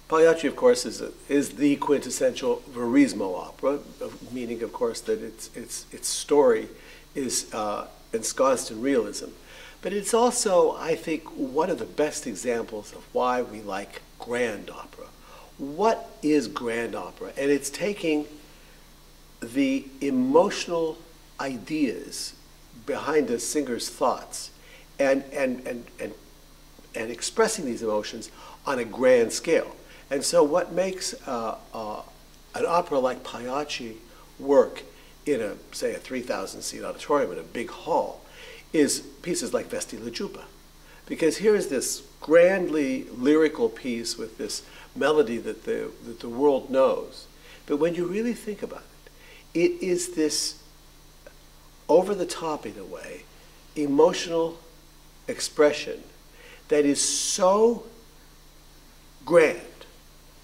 Pagliacci, of course, is the quintessential verismo opera, meaning, of course, that its story is ensconced in realism. But it's also, I think, one of the best examples of why we like grand opera. What is grand opera? And it's taking the emotional ideas behind a singer's thoughts and expressing these emotions on a grand scale. And so what makes an opera like Pagliacci work in say a 3,000-seat auditorium in a big hall is pieces like Vesti la Giubba. Because here is this grandly lyrical piece with this melody that the world knows. But when you really think about it, it is this over-the-top, in a way, emotional expression that is so grand.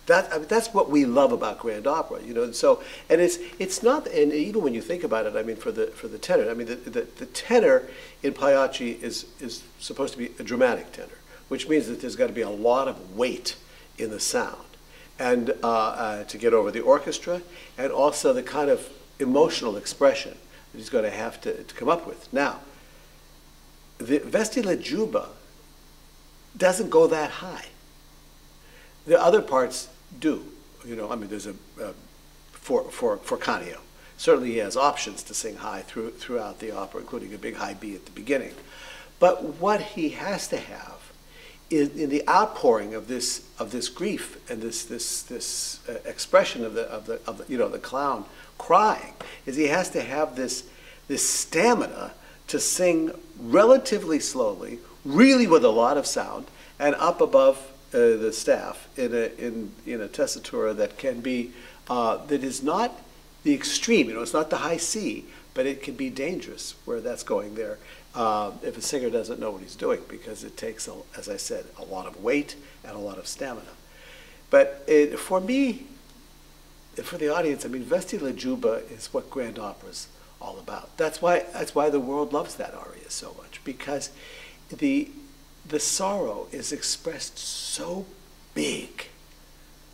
That's what we love about grand opera, you know. So, and it's not, and even when you think about it, I mean, for the tenor, I mean, the tenor in Pagliacci is supposed to be a dramatic tenor, which means that there's got to be a lot of weight in the sound, and to get over the orchestra, and also the kind of emotional expression that he's going to have to come up with. Now, the Vesti la Giubba doesn't go that high. The other parts do, you know. I mean, there's for Canio. Certainly, he has options to sing high throughout the opera, including a big high B at the beginning. But what he has to have is, in the outpouring of this grief and this expression of the you know, the clown crying, is he has to have this stamina to sing relatively slowly, really with a lot of sound, and up above the staff in a tessitura that can be that is not the extreme. You know, it's not the high C, but it can be dangerous where that's going there if a singer doesn't know what he's doing, because it takes, as I said, a lot of weight and a lot of stamina. But for me, for the audience, I mean, Vesti la Giubba is what grand opera's all about. That's why the world loves that aria so much, because the sorrow is expressed so big.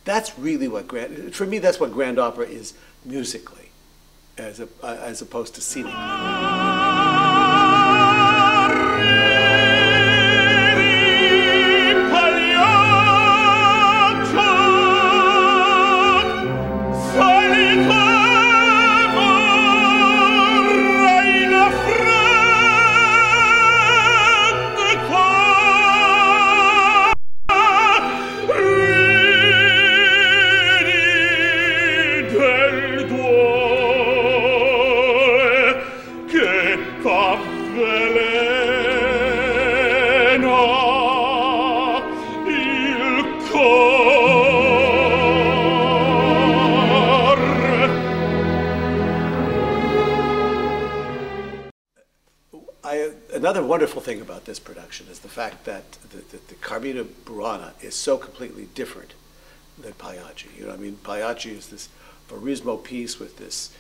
That's really what for me, that's what grand opera is musically, as opposed to scenically. Another wonderful thing about this production is the fact that the Carmina Burana is so completely different than Pagliacci. You know, I mean, Pagliacci is this verismo piece with this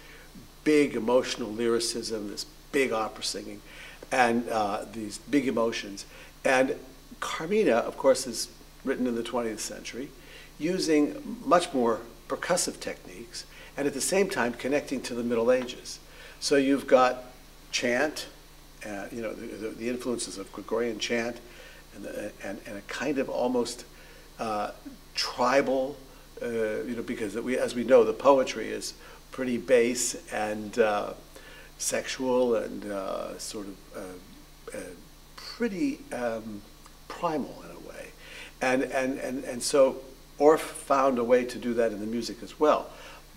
big emotional lyricism, this big opera singing, and these big emotions. And Carmina, of course, is written in the 20th century, using much more percussive techniques, and at the same time connecting to the Middle Ages. So you've got chant, you know, the influences of Gregorian chant, and a kind of almost tribal, you know, because as we know, the poetry is pretty base and sexual and sort of pretty primal in a way, and so Orff found a way to do that in the music as well,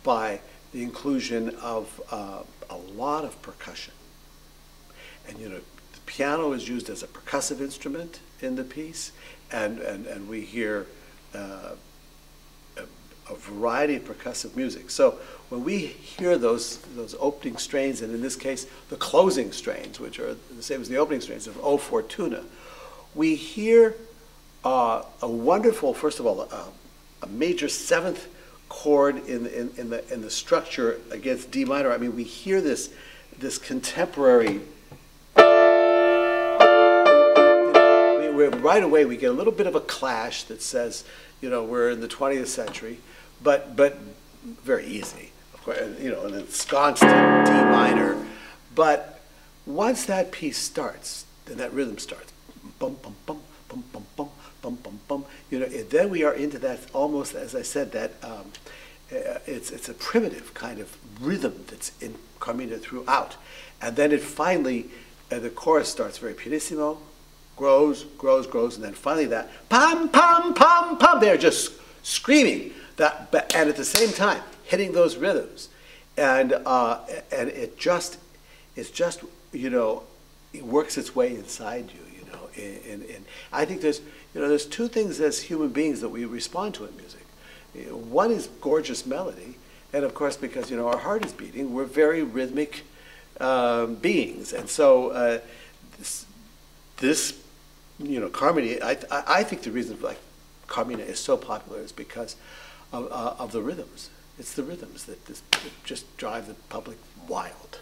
by the inclusion of a lot of percussion. And, you know, the piano is used as a percussive instrument in the piece, and we hear a variety of percussive music. So when we hear those opening strains, and in this case the closing strains, which are the same as the opening strains of O Fortuna, we hear a wonderful, first of all, a major seventh chord in the structure against D minor. I mean, we hear this contemporary. Right away we get a little bit of a clash that says, You know, we're in the 20th century, but very easy, of course, and, you know, and it's ensconced in D minor. But once that piece starts, then that rhythm starts, bum, bum, bum, bum, bum, bum, bum, bum, bum. You know, and then we are into that, almost, as I said, that it's a primitive kind of rhythm that's in Carmina throughout. And then it finally, the chorus starts very pianissimo, grows, grows, grows, and then finally that pam, pam, pam, pam, they're just screaming that, and at the same time hitting those rhythms. And it's just, you know, it works its way inside you, you know. And I think there's two things as human beings that we respond to in music. One is gorgeous melody, and of course, because, you know, our heart is beating, we're very rhythmic beings, and so this, you know, Carmina. I think the reason like Carmina is so popular is because of the rhythms. It's the rhythms that just drive the public wild.